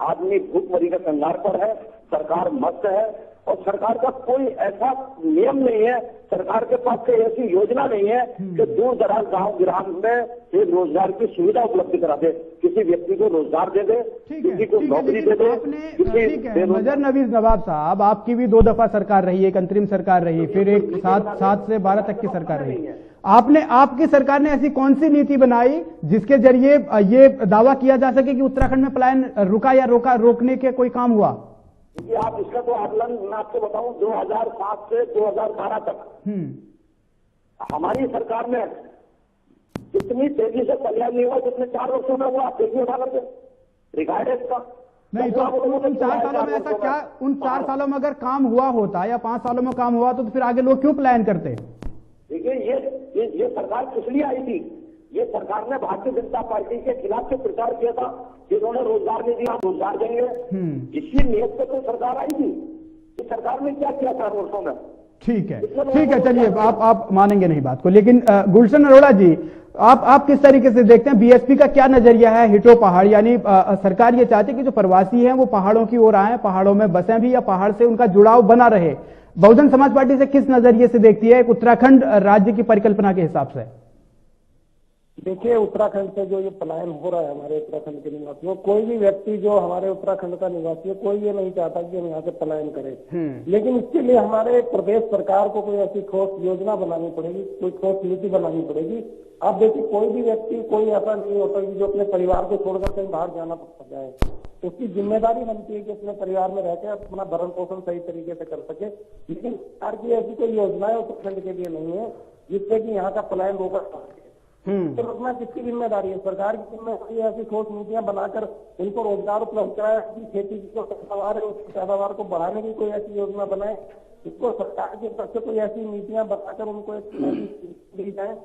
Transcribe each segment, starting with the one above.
आदमी भूखमरी के कंगाल पर है, सरकार मस्त है और सरकार का कोई ऐसा नियम नहीं है, सरकार के पास कोई ऐसी योजना नहीं है कि दूर दराज गांव ग्राम में एक रोजगार की सुविधा उपलब्ध करा दे, किसी व्यक्ति को रोजगार दे दे, किसी को नौकरी दे दे। ठीक है नजर नवीज नवाब साहब, आपकी भी 2 दफा सरकार रही, एक अंतरिम सरकार रही, फिर एक 7 से 12 तक की सरकार रही। आपकी सरकार ने ऐसी कौन सी नीति बनाई जिसके जरिए ये दावा किया जा सके कि उत्तराखंड में पलायन रुका या रोकने के कोई काम हुआ? क्योंकि आप इसका तो आकलन मैं आपको बताऊं 2007 से 2012 तक हमारी सरकार में इतनी तेजी से पलायन नहीं हुआ जितने 4 वर्षों में हुआ। आप देखिए उठा करके रिकॉर्ड का नहीं तो उन 4 सालों में ऐसा क्या, उन 4 सालों में अगर काम हुआ होता या 5 सालों में काम हुआ तो फिर आगे लोग क्यों पलायन करते? देखिए ये सरकार किस लिए आई थी? ये सरकार ने भारतीय जनता पार्टी के खिलाफ जो प्रचार किया था, जिन्होंने रोजगार नहीं दिया रोजगार देंगे, इसी नियत से तो सरकार आई थी। इस सरकार ने क्या किया 4 वर्षों में? ठीक है चलिए आप मानेंगे नहीं बात को, लेकिन गुलशन अरोड़ा जी आप किस तरीके से देखते हैं, बीएसपी का क्या नजरिया है हिटो पहाड़? यानी सरकार ये चाहती है कि जो प्रवासी हैं वो पहाड़ों की ओर आए, पहाड़ों में बसें भी या पहाड़ से उनका जुड़ाव बना रहे। बहुजन समाज पार्टी से किस नजरिए से देखती है एक उत्तराखंड राज्य की परिकल्पना के हिसाब से? देखिए, उत्तराखंड से जो ये पलायन हो रहा है हमारे उत्तराखंड के निवासियों, कोई भी व्यक्ति जो हमारे उत्तराखंड का निवासी है, कोई ये नहीं चाहता कि हम यहाँ से पलायन करें। लेकिन इसके लिए हमारे प्रदेश सरकार को कोई ऐसी ठोस योजना बनानी पड़ेगी, कोई ठोस नीति बनानी पड़ेगी। आप देखिए, कोई भी व्यक्ति कोई ऐसा नहीं होता कि जो अपने परिवार को छोड़कर कहीं बाहर जाना पड़ जाए। उसकी जिम्मेदारी बनती है कि अपने परिवार में रहकर अपना भरण पोषण सही तरीके से कर सके। लेकिन सरकार की ऐसी कोई योजनाएं उत्तराखंड के लिए नहीं है जिससे कि यहाँ का पलायन रोका जा सके। तो रोकना किसकी जिम्मेदारी है? सरकार की जिम्मेदारी है ऐसी ठोस नीतियां बनाकर उनको रोजगार उपलब्ध कराए, अपनी खेती की जो पैदावार है उसकी पैदावार को बढ़ाने की कोई ऐसी योजना बनाए। इसको सरकार की तरफ से कोई ऐसी नीतियां बनाकर उनको दी जाए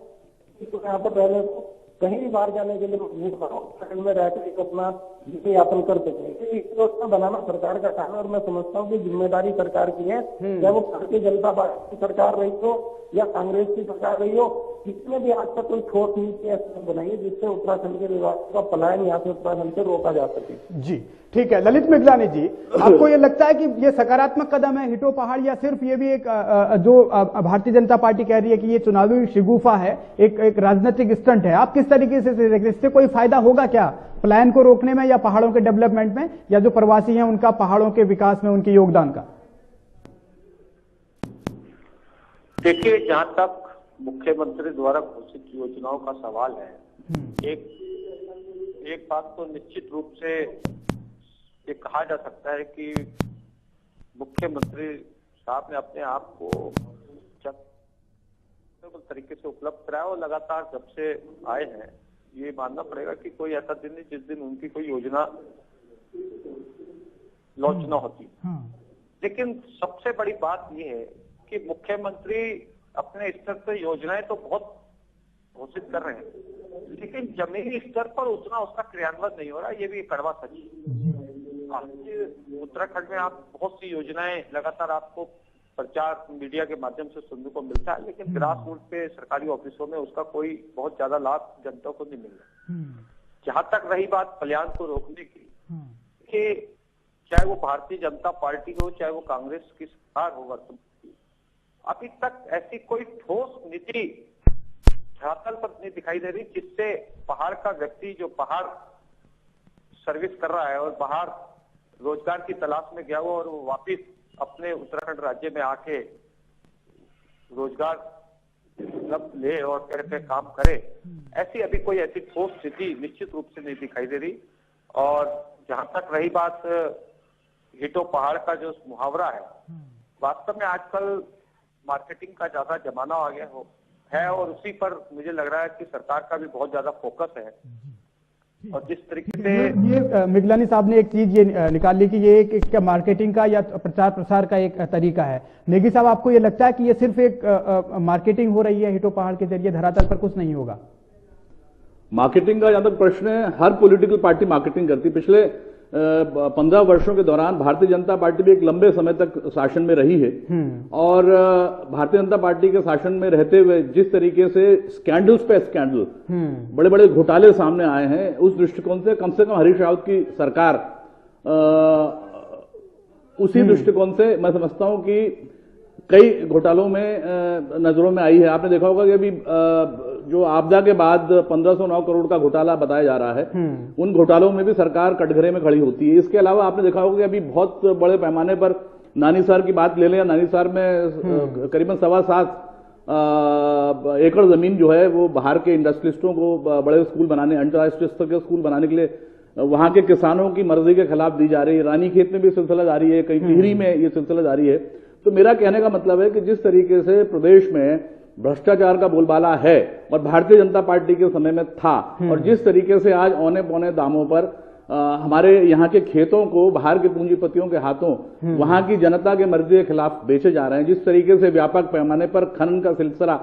तो यहाँ पर रहने को कहीं भी बाहर जाने के लिए मजबूर में रहकर एक अपना जीवन यापन कर सके। योजना बनाना सरकार का काम है और मैं समझता हूँ कि जिम्मेदारी सरकार की है, चाहे वो भारतीय जनता पार्टी की सरकार रही हो या कांग्रेस की सरकार रही हो, इसमें भी आज तक कोई ठोस नीति ऐसी बनाई है जिससे उत्तराखंड के निवासियों का पलायन यहाँ से उत्तराखंड से रोका जा सके। जी ठीक है। ललित मिगलानी जी, आपको ये लगता है कि ये सकारात्मक कदम है हिटो पहाड़, या सिर्फ ये भी एक जो भारतीय जनता पार्टी कह रही है कि ये चुनावी शिगुफा है, एक राजनीतिक स्टंट है? आप किस तरीके से इससे कोई फायदा होगा क्या पलायन को रोकने में या पहाड़ों के डेवलपमेंट में, या जो प्रवासी हैं उनका पहाड़ों के विकास में उनके योगदान का? देखिए, जहां तक मुख्यमंत्री द्वारा घोषित योजनाओं का सवाल है, एक बात तो निश्चित रूप से ये कहा जा सकता है कि मुख्यमंत्री साहब ने अपने आप को तरीके से उपलब्ध कराया और लगातार जब से आए हैं ये मानना पड़ेगा कि कोई ऐसा दिन नहीं जिस दिन उनकी कोई योजना लॉन्च न होती। लेकिन सबसे बड़ी बात ये है कि मुख्यमंत्री अपने स्तर पर योजनाएं तो बहुत घोषित कर रहे हैं, लेकिन जमीनी स्तर पर उतना उसका क्रियान्वयन नहीं हो रहा। ये भी कड़वा सच है। आज उत्तराखंड में आप बहुत सी योजनाएं लगातार आपको प्रचार मीडिया के माध्यम से सुनने को मिलता है, लेकिन ग्रास रूट पे सरकारी ऑफिसों में उसका कोई बहुत ज्यादा लाभ जनता को नहीं मिल रहा। जहां तक रही बात पलायन को रोकने की, कि चाहे वो भारतीय जनता पार्टी हो चाहे वो कांग्रेस की सरकार हो, वर्तमान अभी तक ऐसी कोई ठोस नीति धरातल पर नहीं दिखाई दे रही जिससे पहाड़ का व्यक्ति जो पहाड़ सर्विस कर रहा है और बाहर रोजगार की तलाश में गया हुआ और वो वापिस अपने उत्तराखंड राज्य में आके रोजगार ले और करके काम करे, ऐसी अभी कोई ऐसी ठोस स्थिति निश्चित रूप से नहीं दिखाई दे रही। और जहां तक रही बात हिटो पहाड़ का जो मुहावरा है, वास्तव में आजकल मार्केटिंग का ज्यादा जमाना आ गया है और उसी पर मुझे लग रहा है कि सरकार का भी बहुत ज्यादा फोकस है। और जिस तरीके से ये मिगलानी साहब ने एक चीज ये निकाल ली कि ये एक मार्केटिंग का या प्रचार प्रसार का एक तरीका है। नेगी साहब, आपको ये लगता है कि ये सिर्फ एक मार्केटिंग हो रही है हिटो पहाड़ के जरिए, धरातल पर कुछ नहीं होगा? मार्केटिंग का जहां तक प्रश्न है, हर पॉलिटिकल पार्टी मार्केटिंग करती। पिछले 15 वर्षों के दौरान भारतीय जनता पार्टी भी एक लंबे समय तक शासन में रही है और भारतीय जनता पार्टी के शासन में रहते हुए जिस तरीके से स्कैंडल्स पे स्कैंडल, बड़े बड़े घोटाले सामने आए हैं, उस दृष्टिकोण से कम हरीश रावत की सरकार उसी दृष्टिकोण से मैं समझता हूं कि कई घोटालों में नजरों में आई है। आपने देखा होगा कि अभी जो आपदा के बाद 1509 करोड़ का घोटाला बताया जा रहा है, उन घोटालों में भी सरकार कटघरे में खड़ी होती है। इसके अलावा आपने देखा होगा कि अभी बहुत बड़े पैमाने पर नानीसार की बात ले लें, नानीसार में करीबन 7.25 एकड़ जमीन जो है वो बाहर के इंडस्ट्रियलिस्टों को बड़े स्कूल बनाने, अंतर्राष्ट्रीय स्तर के स्कूल बनाने के लिए वहां के किसानों की मर्जी के खिलाफ दी जा रही है। रानीखेत में भी सिलसिला जारी है, कहीं टिहरी में ये सिलसिला जारी है। तो मेरा कहने का मतलब है कि जिस तरीके से प्रदेश में भ्रष्टाचार का बोलबाला है और भारतीय जनता पार्टी के समय में था, और जिस तरीके से आज औने पौने दामों पर हमारे यहाँ के खेतों को बाहर के पूंजीपतियों के हाथों वहां की जनता के मर्जी के खिलाफ बेचे जा रहे हैं, जिस तरीके से व्यापक पैमाने पर खनन का सिलसिला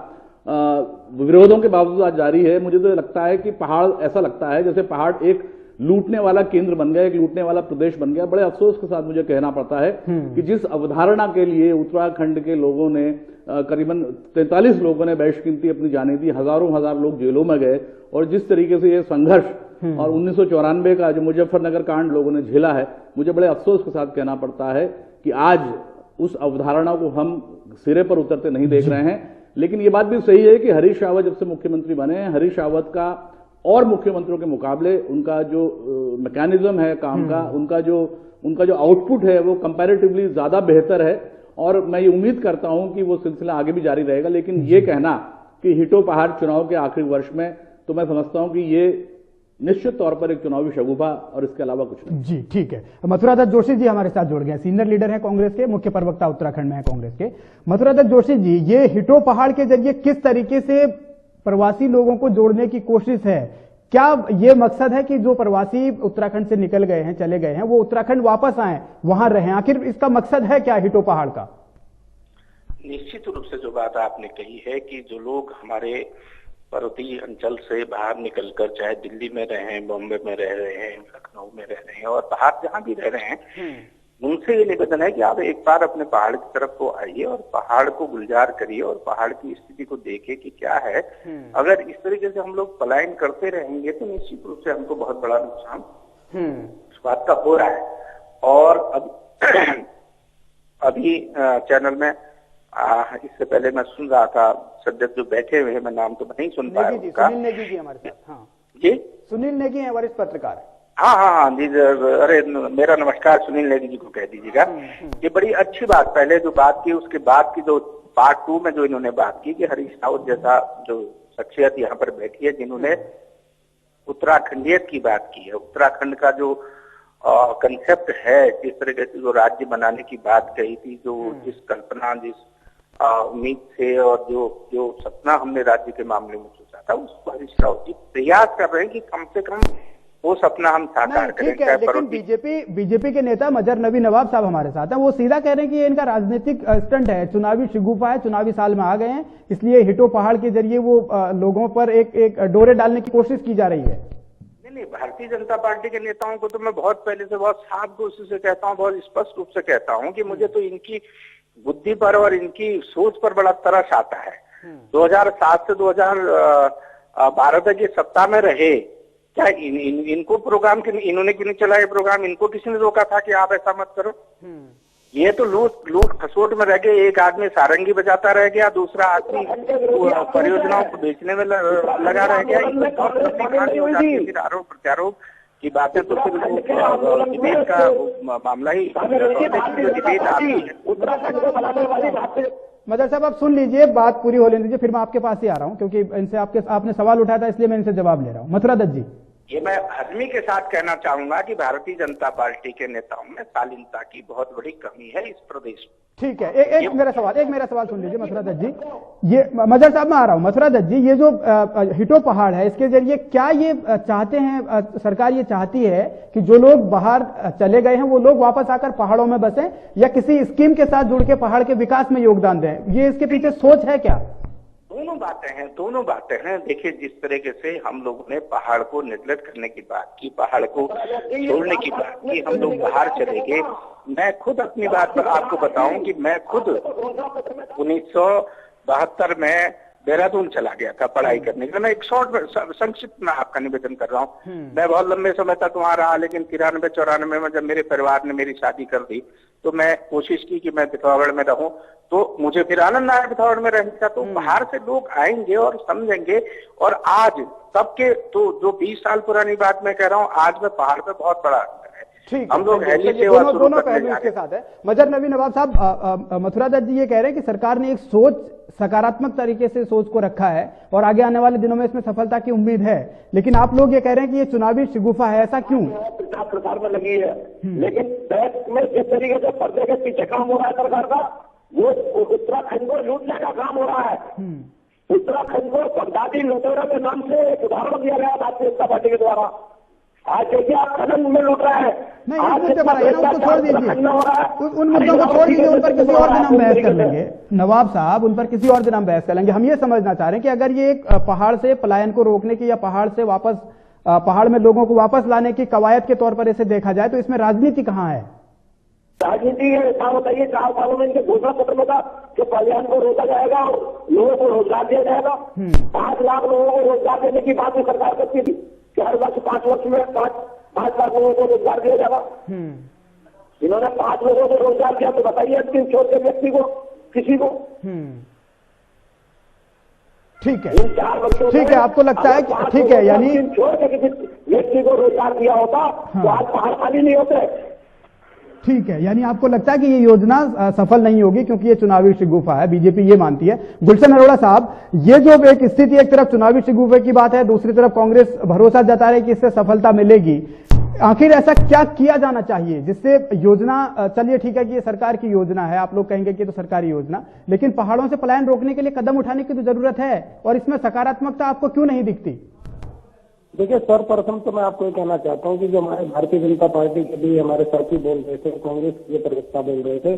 विरोधों के बावजूद आज जारी है, मुझे तो लगता है कि पहाड़, ऐसा लगता है जैसे पहाड़ एक लूटने वाला केंद्र बन गया, एक लूटने वाला प्रदेश बन गया। बड़े अफसोस के साथ मुझे कहना पड़ता है कि जिस अवधारणा के लिए उत्तराखंड के लोगों ने करीबन 43 लोगों ने बहिष्कीमती अपनी जानें दी, हजारों हजार लोग जेलों में गए, और जिस तरीके से ये संघर्ष और 1994 का जो मुजफ्फरनगर कांड लोगों ने झेला है, मुझे बड़े अफसोस के साथ कहना पड़ता है कि आज उस अवधारणा को हम सिरे पर उतरते नहीं देख रहे हैं। लेकिन ये बात भी सही है कि हरीश रावत जब से मुख्यमंत्री बने हैं, हरीश रावत का और मुख्यमंत्रियों के मुकाबले उनका जो मैकेनिज्म है काम का, उनका जो आउटपुट है वो कंपैरेटिवली ज्यादा बेहतर है, और मैं ये उम्मीद करता हूं कि वो सिलसिला आगे भी जारी रहेगा। लेकिन ये कहना कि हिटो पहाड़ चुनाव के आखिरी वर्ष में, तो मैं समझता हूं कि ये निश्चित तौर पर एक चुनावी शगुफा और इसके अलावा कुछ नहीं। जी ठीक है। मथुरा दत्त जोशी जी हमारे साथ जुड़ गए, सीनियर लीडर हैं कांग्रेस के, मुख्य प्रवक्ता उत्तराखंड में है कांग्रेस के। मथुरा दत्त जोशी जी, ये हिटो पहाड़ के जरिए किस तरीके से प्रवासी लोगों को जोड़ने की कोशिश है? क्या ये मकसद है कि जो प्रवासी उत्तराखंड से निकल गए हैं, चले गए हैं, वो उत्तराखंड वापस आए, वहां रहें? आखिर इसका मकसद है क्या हिटो पहाड़ का? निश्चित रूप से जो बात आपने कही है कि जो लोग हमारे पर्वतीय अंचल से बाहर निकलकर, चाहे दिल्ली में रहे, बॉम्बे में रह रहे हैं, लखनऊ में रह रहे हैं और बाहर जहां भी रह रहे हैं, उनसे ये निवेदन है कि आप एक बार अपने पहाड़ की तरफ को आइए और पहाड़ को गुलजार करिए और पहाड़ की स्थिति को देखिए कि क्या है। अगर इस तरीके से हम लोग पलायन करते रहेंगे तो निश्चित रूप से हमको बहुत बड़ा नुकसान इस बात का हो रहा है। और अभी चैनल में इससे पहले मैं सुन रहा था, सज्जद जो बैठे हुए हैं, मैं नाम तो नहीं सुन पाया उनका, सुनील नेगी जी हमारे साथ। हाँ जी, सुनील नेगी हैं, वरिष्ठ पत्रकार। हाँ जी, अरे मेरा नमस्कार सुनील नेगी जी को कह दीजिएगा। ये बड़ी अच्छी बात, पहले जो बात की उसके बाद की जो पार्ट 2 में जो इन्होंने बात की कि हरीश रावत जैसा जो शख्सियत यहाँ पर बैठी है जिन्होंने उत्तराखंडियत की बात की है, उत्तराखंड का जो कंसेप्ट है, जिस तरीके से जो राज्य बनाने की बात कही थी, जो जिस कल्पना, जिस उम्मीद से और जो सपना हमने राज्य के मामले में सोचा था, उसको हरीश रावत जी प्रयास कर रहे हैं कि कम से कम वो सपना हम साकार करें। ठीक है, लेकिन बीजेपी के नेता मजहर नबी नवाब साहब हमारे साथ हैं, वो सीधा कह रहे हैं कि ये इनका राजनीतिक स्टंट है, चुनावी शिगुफा है, चुनावी साल में आ गए हैं, इसलिए हिटो पहाड़ के जरिए वो लोगों पर एक डोरे डालने की कोशिश की जा रही है। नहीं, भारतीय जनता पार्टी के नेताओं को तो मैं बहुत पहले से बहुत साफ कोशिश से कहता हूँ, बहुत स्पष्ट रूप से कहता हूँ कि मुझे तो इनकी बुद्धि पर और इनकी सोच पर बड़ा तरस आता है। 2007 से 2012 तक ये सत्ता में रहे, क्या इनको प्रोग्राम इन्होंने क्यों नहीं चलाया प्रोग्राम? इनको किसी ने रोका था कि आप ऐसा मत करो? ये तो लूट खसोट में रह गए, एक आदमी सारंगी बजाता रह गया, दूसरा आदमी परियोजनाओं को बेचने में लगा रह गया। फिर आरोप प्रत्यारोप की बातें तो फिर डिबेट का मामला ही, डिबेट आती है। मदर साहब आप सुन लीजिए, बात पूरी हो लेने दीजिए, फिर मैं आपके पास ही आ रहा हूं, क्योंकि इनसे आपने सवाल उठाया था इसलिए मैं इनसे जवाब ले रहा हूं। मथुरा दत्त जी, ये मैं हजमी के साथ कहना चाहूंगा कि भारतीय जनता पार्टी के नेताओं में शालीनता की बहुत बड़ी कमी है इस प्रदेश में। ठीक है, एक मेरा सवाल सुन लीजिए मथुरा दत्त जी। ये मजहर साहब मैं आ रहा हूं। मथुरा दत्त जी, ये जो हिटो पहाड़ है, इसके जरिए क्या ये चाहते हैं, सरकार ये चाहती है कि जो लोग बाहर चले गए हैं वो लोग वापस आकर पहाड़ों में बसें, या किसी स्कीम के साथ जुड़ के पहाड़ के विकास में योगदान दें? ये इसके पीछे सोच है क्या? दोनों बातें हैं। देखिए, जिस तरीके से हम लोगों ने पहाड़ को नेगलेक्ट करने की बात की, पहाड़ को छोड़ने की बात की, हम लोग बाहर चले गए। मैं खुद अपनी बात पर आपको बताऊं कि मैं खुद 1972 में देहरादून चला गया था पढ़ाई करने के लिए। मैं एक शॉर्ट संक्षिप्त में आपका निवेदन कर रहा हूँ। मैं बहुत लंबे समय तक वहां रहा, लेकिन 93-94 में जब मेरे परिवार ने मेरी शादी कर दी तो मैं कोशिश की कि मैं पिथौरागढ़ में रहूं, तो मुझे फिर आनंद आया पिथौरागढ़ में रहने का। तो बाहर से लोग आएंगे और समझेंगे। और आज तब के तो जो 20 साल पुरानी बात मैं कह रहा हूँ, आज में पहाड़ पे बहुत बड़ा अंतर है। ठीक, हम लोग हेली सेवा दोनों पहलू इसके साथ है। मजहर नबी नवाब साहब, मथुरा दत्त जी ये कह रहे हैं कि सरकार ने एक सोच, सकारात्मक तरीके से सोच को रखा है और आगे आने वाले दिनों में इसमें सफलता की उम्मीद है, लेकिन आप लोग ये कह रहे हैं कि ये चुनावी शिगुफा है, ऐसा क्यों? प्रचार में लगी है, लेकिन देश में जिस तरीके से पर्दे के पीछे काम हो रहा है सरकार का, वो उत्तराखंड को लूटने का काम हो रहा है। उत्तराखंड को बगदादी लुटेरों के नाम से एक उदाहरण दिया गया भारतीय जनता पार्टी के द्वारा। आज देखिए आप कदम में लूट रहे हैं। नहीं, उन मुद्दे पर आइए ना, उनको छोड़ दीजिए, उन मुद्दों को छोड़ दीजिए, उन पर किसी और दिन हम बहस कर लेंगे। नवाब साहब, उन पर किसी और दिन हम बहस कर लेंगे। हम ये समझना चाह रहे हैं कि अगर ये एक पहाड़ से पलायन को रोकने की या पहाड़ से वापस, पहाड़ में लोगों को वापस लाने की कवायद के तौर पर इसे देखा जाए, तो इसमें राजनीति कहाँ है? राजनीति है, बताइए 4 सालों में इनके घोषणा पत्र में था कि पलायन को रोका जाएगा और लोगों को रोजगार दिया जाएगा। 5 लाख लोगों को रोजगार देने की बात सरकार करती थी कि हर वर्ष 5 वर्ष में 5 लाख लोगों को रोजगार दिया जाएगा। इन्होंने 5 लोगों को रोजगार दिया, तो बताइए अंतिम छोटे व्यक्ति को, किसी को? ठीक है, ठीक है, आपको लगता है कि ठीक है, यानी छोड़ के किसी व्यक्ति को रोजगार दिया होता तो आज पहाड़ खाली नहीं होते। ठीक है, यानी आपको लगता है कि ये योजना सफल नहीं होगी क्योंकि ये चुनावी शिगुफा है, बीजेपी ये मानती है। गुलशन अरोड़ा साहब, ये जो एक स्थिति, एक तरफ चुनावी शिगुफे की बात है, दूसरी तरफ कांग्रेस भरोसा जता रही है कि इससे सफलता मिलेगी, आखिर ऐसा क्या किया जाना चाहिए जिससे योजना, चलिए ठीक है कि ये सरकार की योजना है, आप लोग कहेंगे कि तो सरकारी योजना, लेकिन पहाड़ों से पलायन रोकने के लिए कदम उठाने की तो जरूरत है, और इसमें सकारात्मकता आपको क्यों नहीं दिखती? देखिए, सर्वप्रथम तो मैं आपको ये कहना चाहता हूँ कि जो हमारे भारतीय जनता पार्टी के भी हमारे साथी बोल रहे थे, कांग्रेस के प्रवक्ता बोल रहे थे,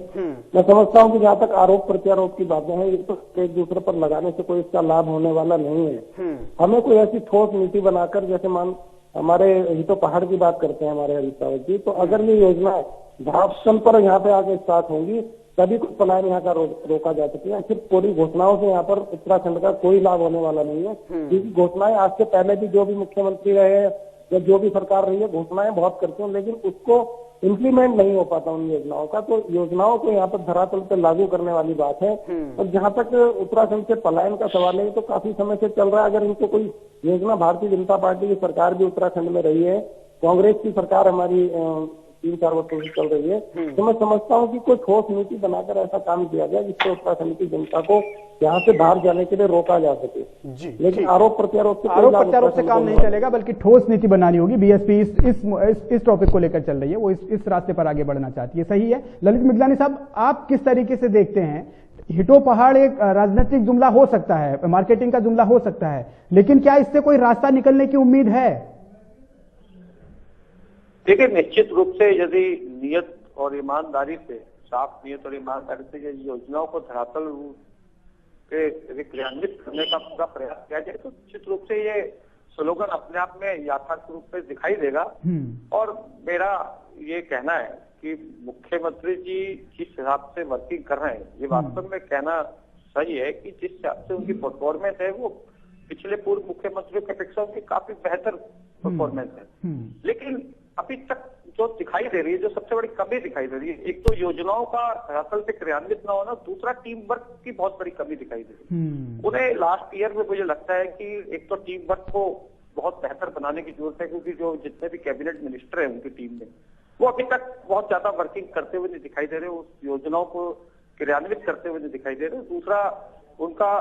मैं समझता हूँ कि जहाँ तक आरोप प्रत्यारोप की बातें हैं, ये तो एक दूसरे पर लगाने से कोई इसका लाभ होने वाला नहीं है। हमें कोई ऐसी ठोस नीति बनाकर, जैसे मान हमारे हितो पहाड़ की बात करते हैं हमारे हरीश रावत जी, तो अगर ये योजना भाषण पर यहाँ पे आके स्टार्ट होंगी तभी कुछ पलायन यहाँ का रोका जा सकेगा। सिर्फ पूरी घोषणाओं से यहाँ पर उत्तराखंड का कोई लाभ होने वाला नहीं है, क्योंकि घोषणाएं आज से पहले भी जो भी मुख्यमंत्री रहे या जो भी सरकार रही है, घोषणाएं बहुत करते हैं, लेकिन उसको इम्प्लीमेंट नहीं हो पाता उन योजनाओं का। तो योजनाओं को यहाँ पर धरातल पर लागू करने वाली बात है। और जहाँ तक उत्तराखंड से पलायन का सवाल है, तो काफी समय से चल रहा है। अगर इनको कोई योजना, भारतीय जनता पार्टी की सरकार भी उत्तराखंड में रही है, कांग्रेस की सरकार हमारी 3-4 वर्षों से चल रही है, तो मैं समझता हूँ कि कोई ठोस नीति बनाकर ऐसा काम किया जाए जिससे उत्तराखंड की जनता को यहाँ से बाहर जाने के लिए रोका जा सके। लेकिन आरोप प्रत्यारोप से काम नहीं चलेगा, बल्कि ठोस नीति बनानी होगी। बीएसपी इस टॉपिक को लेकर चल रही है, वो इस रास्ते पर आगे बढ़ना चाहती है, सही है। ललित मिगलानी साहब, आप किस तरीके से देखते हैं? हिटो पहाड़ एक राजनीतिक जुमला हो सकता है, मार्केटिंग का जुमला हो सकता है, लेकिन क्या इससे कोई रास्ता निकलने की उम्मीद है? देखिए, निश्चित रूप से यदि नियत और ईमानदारी से, साफ नियत और ईमानदारी से ये योजनाओं को धरातल रूप के क्रियान्वित करने का पूरा प्रयास किया जाए, तो निश्चित रूप से ये स्लोगन अपने आप में यथार्थ रूप में दिखाई देगा। और मेरा ये कहना है कि मुख्यमंत्री जी जिस हिसाब से वर्किंग कर रहे हैं, ये वास्तव में कहना सही है कि जिस हिसाब से उनकी परफॉर्मेंस है, वो पिछले पूर्व मुख्यमंत्रियों की अपेक्षा उनकी काफी बेहतर परफॉर्मेंस है। लेकिन अभी तक जो दिखाई दे रही है, जो सबसे बड़ी कमी दिखाई दे रही है, एक तो योजनाओं का धरातल पे क्रियान्वित न होना, दूसरा टीम वर्क की बहुत बड़ी कमी दिखाई दे रही है। उन्हें लास्ट ईयर में मुझे लगता है कि एक तो टीम वर्क को बहुत बेहतर बनाने की जरूरत है, क्योंकि जो जितने भी कैबिनेट मिनिस्टर है उनकी टीम में, वो अभी तक बहुत ज्यादा वर्किंग करते हुए नहीं दिखाई दे रहे, उस योजनाओं को क्रियान्वित करते हुए नहीं दिखाई दे रहे। दूसरा, उनका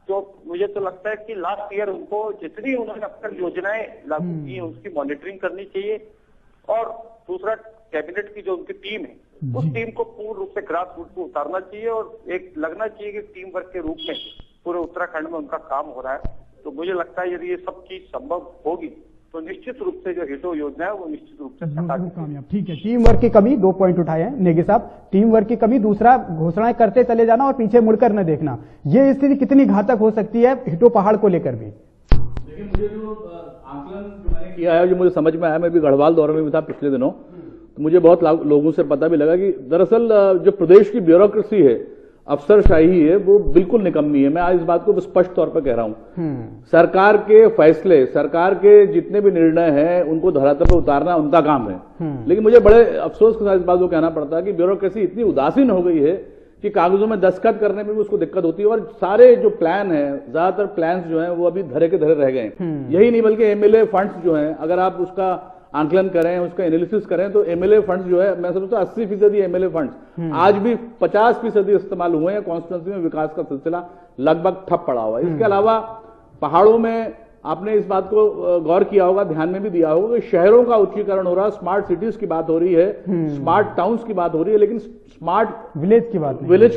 जो मुझे तो लगता है कि लास्ट ईयर उनको जितनी उन्होंने अब तक योजनाएं लागू की है उसकी मॉनिटरिंग करनी चाहिए। और दूसरा, कैबिनेट की जो उनकी टीम है, उस टीम को पूर्ण रूप से ग्रास रूट को उतारना चाहिए और एक लगना चाहिए कि टीम वर्क के रूप में पूरे उत्तराखंड में उनका काम हो रहा है। तो मुझे लगता है यदि ये सब चीज संभव होगी तो निश्चित रूप से जो हिटो योजना है वो निश्चित रूप से कामयाब। ठीक है, टीम वर्क की कमी, 2 पॉइंट उठाए हैं नेगी साहब, टीम वर्क की कमी, दूसरा घोषणाएं करते चले जाना और पीछे मुड़कर न देखना, ये स्थिति कितनी घातक हो सकती है हिटो पहाड़ को लेकर भी? देखिए, मुझे जो आकलन जो मैंने किया है, जो मुझे समझ में आया, मैं भी गढ़वाल दौरे में भी था पिछले दिनों, तो मुझे बहुत लोगों से पता भी लगा कि दरअसल जो प्रदेश की ब्यूरोक्रेसी है, अफसरशाही है वो बिल्कुल निकम्मी है। मैं आज इस बात को स्पष्ट तौर पर कह रहा हूं। सरकार के फैसले, सरकार के जितने भी निर्णय हैं उनको धरातल पर उतारना उनका काम है। लेकिन मुझे बड़े अफसोस के साथ इस बात को कहना पड़ता है कि ब्यूरोक्रेसी इतनी उदासीन हो गई है कि कागजों में दस्तखत करने में भी उसको दिक्कत होती है, और सारे जो प्लान है, ज्यादातर प्लान्स जो हैं वो अभी धरे के धरे रह गए हैं। यही नहीं बल्कि एमएलए फंड्स जो हैं, अगर आप उसका आंकलन करें, उसका एनालिसिस करें, तो एमएलए फंड्स जो है, मैं समझता हूं 80% एमएलए फंड्स आज भी 50% इस्तेमाल हुए हैं। कॉन्स्टिट्यूंसी में विकास का सिलसिला लगभग ठप पड़ा हुआ है। इसके अलावा पहाड़ों में आपने इस बात को गौर किया होगा, ध्यान में भी दिया होगा कि शहरों का उच्चीकरण हो रहा है, स्मार्ट सिटीज की बात हो रही है, स्मार्ट टाउन्स की बात हो रही है, लेकिन स्मार्ट विलेज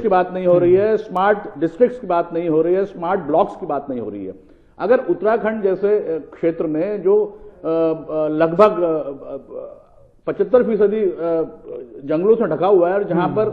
की बात नहीं हो रही है, स्मार्ट डिस्ट्रिक्ट्स की बात नहीं हो रही है, स्मार्ट ब्लॉक्स की बात नहीं हो रही है। अगर उत्तराखंड जैसे क्षेत्र में जो लगभग 75% जंगलों से ढका हुआ है, और जहां पर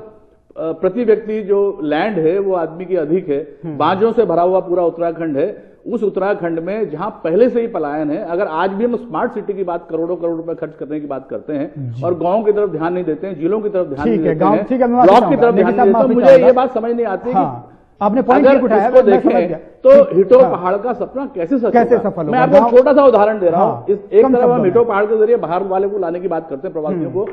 प्रति व्यक्ति जो लैंड है वो आदमी की अधिक है, बांझों से भरा हुआ पूरा उत्तराखंड है, उस उत्तराखंड में जहां पहले से ही पलायन है, अगर आज भी हम स्मार्ट सिटी की बात करोड़ों करोड़ रुपए खर्च करने की बात करते हैं और गांव की तरफ ध्यान नहीं देते हैं, जिलों की तरफ ध्यान नहीं देते हैं, ब्लॉक की तरफ ध्यान नहीं देते, मुझे ये बात समझ नहीं आती कि आपने पॉइंट उठाया, इसको देखें तो हिटो पहाड़ का सपना कैसे सफल होगा। मैं आपको छोटा सा उदाहरण दे रहा हूं। एक तरफ हम हिटो पहाड़ के जरिए बाहर वाले को लाने की बात करते हैं, प्रवासियों को।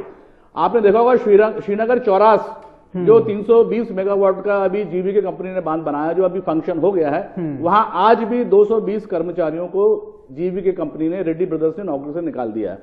आपने देखा होगा श्रीनगर चौरास जो 320 मेगावाट का अभी जीवीके कंपनी ने बांध बनाया, जो अभी फंक्शन हो गया है, वहां आज भी 220 कर्मचारियों को जीवीके कंपनी ने, रेड्डी ब्रदर्स ने नौकरी से निकाल दिया है।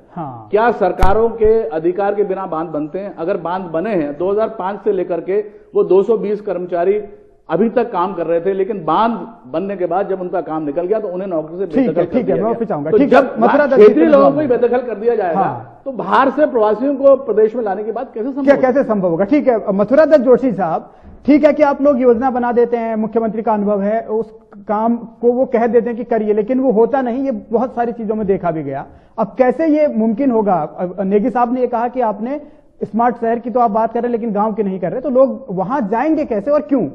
क्या सरकारों के अधिकार के बिना बांध बनते हैं? अगर बांध बने हैं 2005 से लेकर के, वो 220 कर्मचारी अभी तक काम कर रहे थे, लेकिन बांध बनने के बाद जब उनका काम निकल गया तो उन्हें नौकरी से बेदखल कर दिया गया। तो जब क्षेत्रीय लोगों को ही बेदखल कर दिया जाएगा तो बाहर से प्रवासियों को प्रदेश में लाने की बात कैसे संभव होगा? ठीक है, मथुरा दत्त जोशी साहब, ठीक है कि आप लोग योजना बना देते हैं, मुख्यमंत्री का अनुभव है, उस काम को वो कह देते हैं कि करिए, लेकिन वो होता नहीं। ये बहुत सारी चीजों में देखा भी गया। अब कैसे ये मुमकिन होगा? नेगी साहब ने ये कहा कि आपने स्मार्ट शहर की तो आप बात कर रहे हैं, लेकिन गांव की नहीं कर रहे, तो लोग वहां जाएंगे कैसे और क्यों?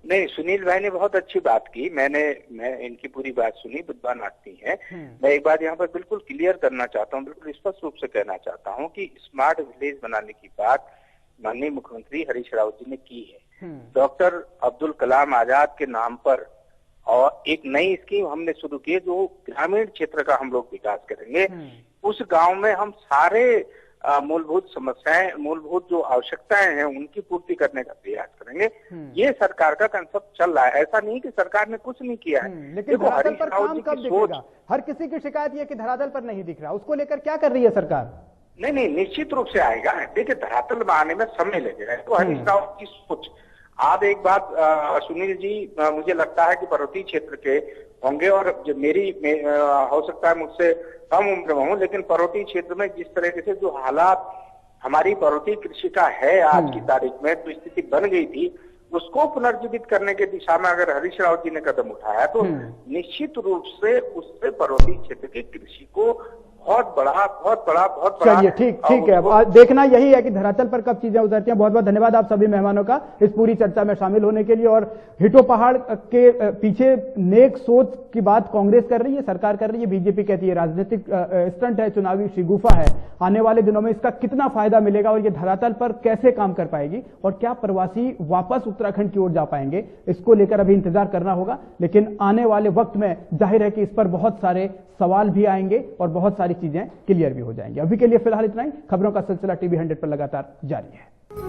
नहीं, सुनील भाई ने बहुत अच्छी बात की। मैं इनकी पूरी बात सुनी, बुद्धवान आती है। मैं एक बात यहाँ पर बिल्कुल क्लियर करना चाहता हूँ, बिल्कुल स्पष्ट रूप से कहना चाहता हूँ कि स्मार्ट विलेज बनाने की बात माननीय मुख्यमंत्री हरीश रावत जी ने की है। डॉक्टर अब्दुल कलाम आजाद के नाम पर और एक नई स्कीम हमने शुरू की, जो ग्रामीण क्षेत्र का हम लोग विकास करेंगे। उस गाँव में हम सारे मूलभूत समस्याएं, मूलभूत जो आवश्यकताएं हैं उनकी पूर्ति करने का प्रयास करेंगे। ये सरकार का कंसेप्ट चल रहा है। ऐसा नहीं कि सरकार ने कुछ नहीं किया है। लेकिन धरातल पर काम कब दिखेगा? हर किसी की शिकायत ये कि धरातल पर नहीं दिख रहा, उसको लेकर क्या कर रही है सरकार? नहीं, निश्चित रूप से आएगा। देखिए, धरातल में आने में समय लगेगा। तो हरीश रावत की सोच। आप एक बात सुनील जी, मुझे लगता है कि पर्वतीय क्षेत्र के होंगे, और जो मेरी हो सकता है मुझसे कम उम्र में हूँ, लेकिन पर्वतीय क्षेत्र में जिस तरीके से जो हालात हमारी पर्वतीय कृषि का है आज की तारीख में, तो स्थिति बन गई थी, उसको पुनर्जीवित करने के दिशा में अगर हरीश रावत जी ने कदम उठाया तो निश्चित रूप से उससे पर्वतीय क्षेत्र की कृषि को बहुत बड़ा चलिए, ठीक है। देखना यही है कि धरातल पर कब चीजें उतरती हैं। बहुत बहुत धन्यवाद आप सभी मेहमानों का इस पूरी चर्चा में शामिल होने के लिए। और हिटो पहाड़ के पीछे नेक सोच की बात कांग्रेस कर रही है, सरकार कर रही है, बीजेपी कहती है राजनीतिक स्टंट है, चुनावी शिगुफा है। आने वाले दिनों में इसका कितना फायदा मिलेगा और ये धरातल पर कैसे काम कर पाएगी, और क्या प्रवासी वापस उत्तराखंड की ओर जा पाएंगे, इसको लेकर अभी इंतजार करना होगा। लेकिन आने वाले वक्त में जाहिर है कि इस पर बहुत सारे सवाल भी आएंगे और बहुत सारी चीजें क्लियर भी हो जाएंगी। अभी के लिए फिलहाल इतना ही। खबरों का सिलसिला टीवी 100 पर लगातार जारी है।